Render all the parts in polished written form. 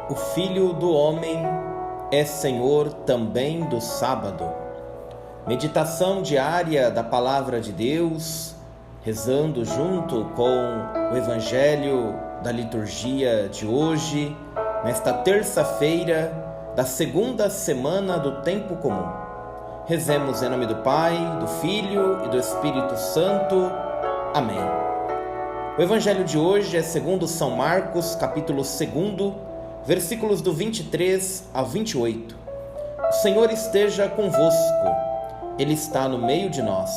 O Filho do Homem é Senhor também do sábado. Meditação diária da Palavra de Deus, rezando junto com o Evangelho da liturgia de hoje, nesta terça-feira da segunda semana do tempo comum. Rezemos em nome do Pai, do Filho e do Espírito Santo. Amém. O Evangelho de hoje é segundo São Marcos, capítulo 2, versículos do 23 a 28. O Senhor esteja convosco, Ele está no meio de nós.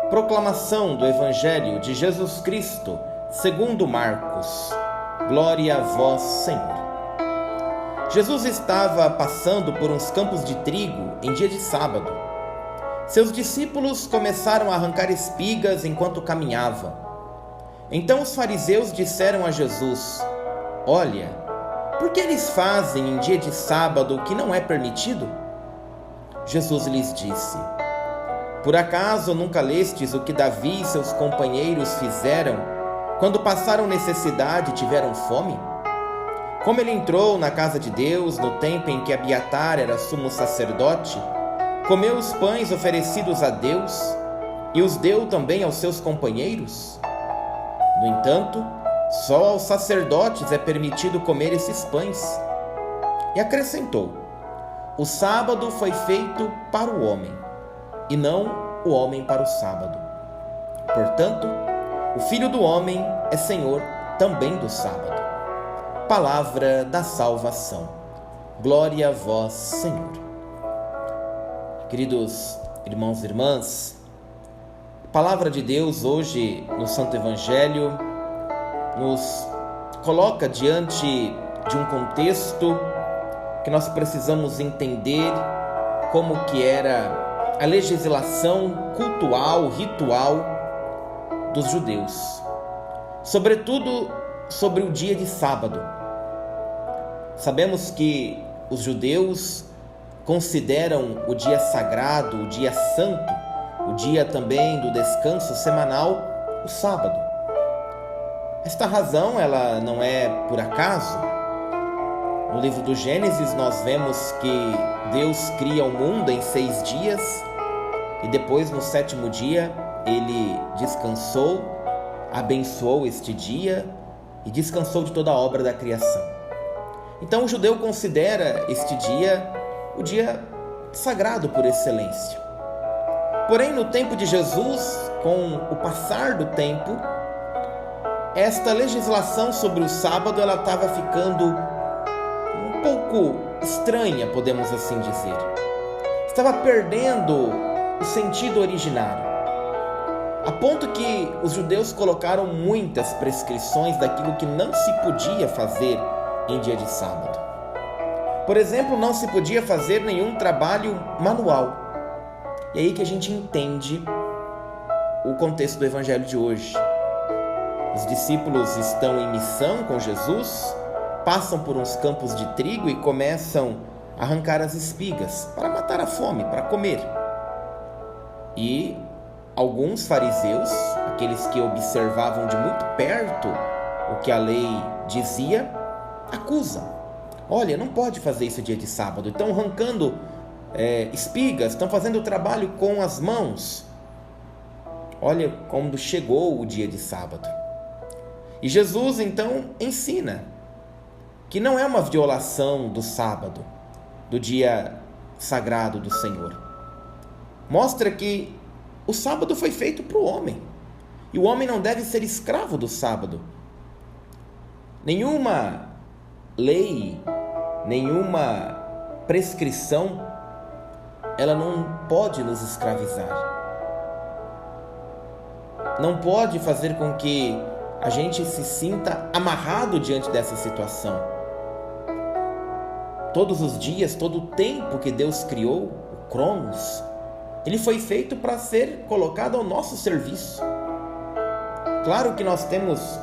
Proclamação do Evangelho de Jesus Cristo, segundo Marcos. Glória a vós, Senhor. Jesus estava passando por uns campos de trigo em dia de sábado. Seus discípulos começaram a arrancar espigas enquanto caminhavam. Então os fariseus disseram a Jesus: Olha, por que eles fazem em dia de sábado o que não é permitido? Jesus lhes disse: Por acaso nunca lestes o que Davi e seus companheiros fizeram quando passaram necessidade e tiveram fome? Como ele entrou na casa de Deus no tempo em que Abiatar era sumo sacerdote, comeu os pães oferecidos a Deus e os deu também aos seus companheiros? No entanto, só aos sacerdotes é permitido comer esses pães. E acrescentou: O sábado foi feito para o homem, e não o homem para o sábado. Portanto, o Filho do Homem é Senhor também do sábado. Palavra da salvação. Glória a vós, Senhor. Queridos irmãos e irmãs, a palavra de Deus hoje no Santo Evangelho nos coloca diante de um contexto que nós precisamos entender como que era a legislação cultural, ritual dos judeus, sobretudo sobre o dia de sábado. Sabemos que os judeus consideram o dia sagrado, o dia santo, o dia também do descanso semanal, o sábado. Esta razão, ela não é por acaso. No livro do Gênesis nós vemos que Deus cria o mundo em 6 dias e depois no 7º dia ele descansou, abençoou este dia e descansou de toda a obra da criação. Então o judeu considera este dia o dia sagrado por excelência. Porém, no tempo de Jesus, com o passar do tempo, esta legislação sobre o sábado ela estava ficando um pouco estranha, podemos assim dizer. Estava perdendo o sentido originário, a ponto que os judeus colocaram muitas prescrições daquilo que não se podia fazer em dia de sábado. Por exemplo, não se podia fazer nenhum trabalho manual. E aí que a gente entende o contexto do Evangelho de hoje. Os discípulos estão em missão com Jesus, passam por uns campos de trigo e começam a arrancar as espigas para matar a fome, para comer. E alguns fariseus, aqueles que observavam de muito perto o que a lei dizia, acusam. Olha, não pode fazer isso dia de sábado. Estão arrancando espigas, estão fazendo o trabalho com as mãos. Olha como chegou o dia de sábado. E Jesus então ensina que não é uma violação do sábado, do dia sagrado do Senhor. Mostra que o sábado foi feito para o homem, e o homem não deve ser escravo do sábado. Nenhuma lei, nenhuma prescrição, ela não pode nos escravizar. Não pode fazer com que a gente se sinta amarrado diante dessa situação. Todos os dias, todo o tempo que Deus criou, o Cronos, ele foi feito para ser colocado ao nosso serviço. Claro que nós temos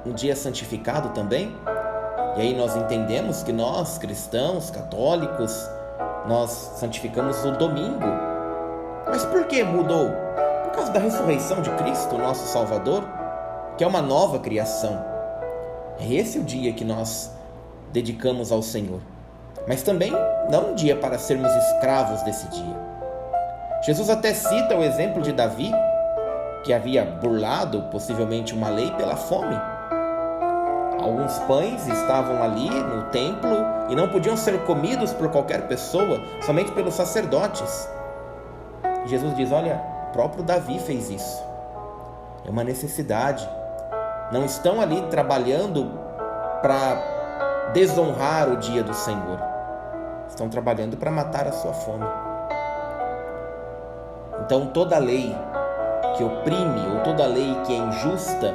um dia santificado também, e aí nós entendemos que nós, cristãos, católicos, nós santificamos o domingo. Mas por que mudou? Por causa da ressurreição de Cristo, nosso Salvador, que é uma nova criação. É esse o dia que nós dedicamos ao Senhor, mas também não um dia para sermos escravos desse dia. Jesus até cita o exemplo de Davi, que havia burlado possivelmente uma lei pela fome. Alguns pães estavam ali no templo e não podiam ser comidos por qualquer pessoa, somente pelos sacerdotes. E Jesus diz: olha, o próprio Davi fez isso. É uma necessidade. Não estão ali trabalhando para desonrar o dia do Senhor. Estão trabalhando para matar a sua fome. Então toda lei que oprime ou toda lei que é injusta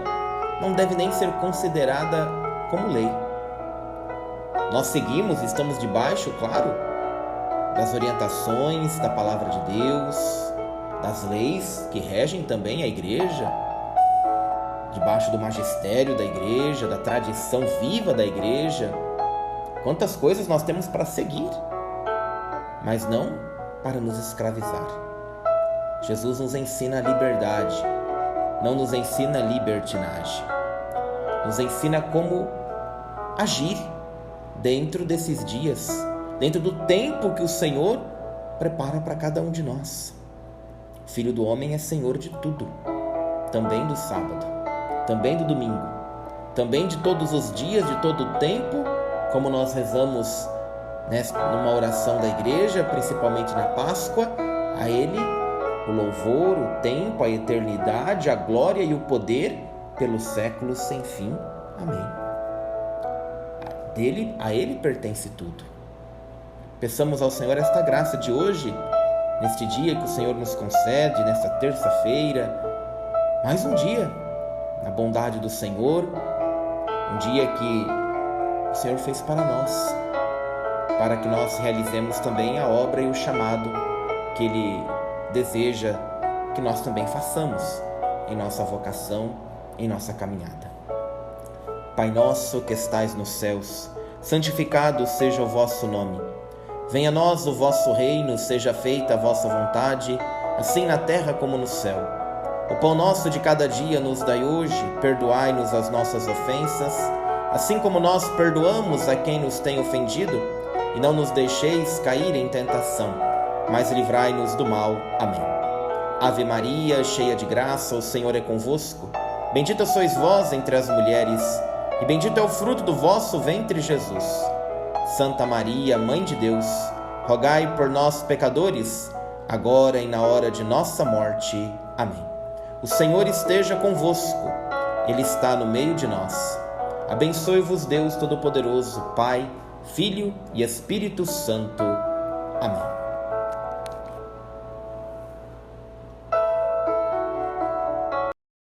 não deve nem ser considerada como lei. Nós seguimos, estamos debaixo, claro, das orientações da palavra de Deus, das leis que regem também a igreja, debaixo do magistério da igreja, da tradição viva da igreja. Quantas coisas nós temos para seguir, mas não para nos escravizar. Jesus nos ensina a liberdade, não nos ensina a libertinagem. Nos ensina como agir dentro desses dias, dentro do tempo que o Senhor prepara para cada um de nós. O Filho do Homem é Senhor de tudo, também do sábado, também do domingo, também de todos os dias, de todo o tempo, como nós rezamos numa oração da igreja, principalmente na Páscoa, a Ele o louvor, o tempo, a eternidade, a glória e o poder pelos séculos sem fim. Amém. A Ele pertence tudo. Peçamos ao Senhor esta graça de hoje, neste dia que o Senhor nos concede, nesta terça-feira, mais um dia, na bondade do Senhor, um dia que o Senhor fez para nós, para que nós realizemos também a obra e o chamado que Ele deseja que nós também façamos em nossa vocação, em nossa caminhada. Pai nosso que estais nos céus, santificado seja o vosso nome. Venha a nós o vosso reino, seja feita a vossa vontade, assim na terra como no céu. O pão nosso de cada dia nos dai hoje, perdoai-nos as nossas ofensas, assim como nós perdoamos a quem nos tem ofendido, e não nos deixeis cair em tentação, mas livrai-nos do mal. Amém. Ave Maria, cheia de graça, o Senhor é convosco. Bendita sois vós entre as mulheres, e bendito é o fruto do vosso ventre, Jesus. Santa Maria, Mãe de Deus, rogai por nós, pecadores, agora e na hora de nossa morte. Amém. O Senhor esteja convosco, Ele está no meio de nós. Abençoe-vos Deus Todo-Poderoso, Pai, Filho e Espírito Santo. Amém.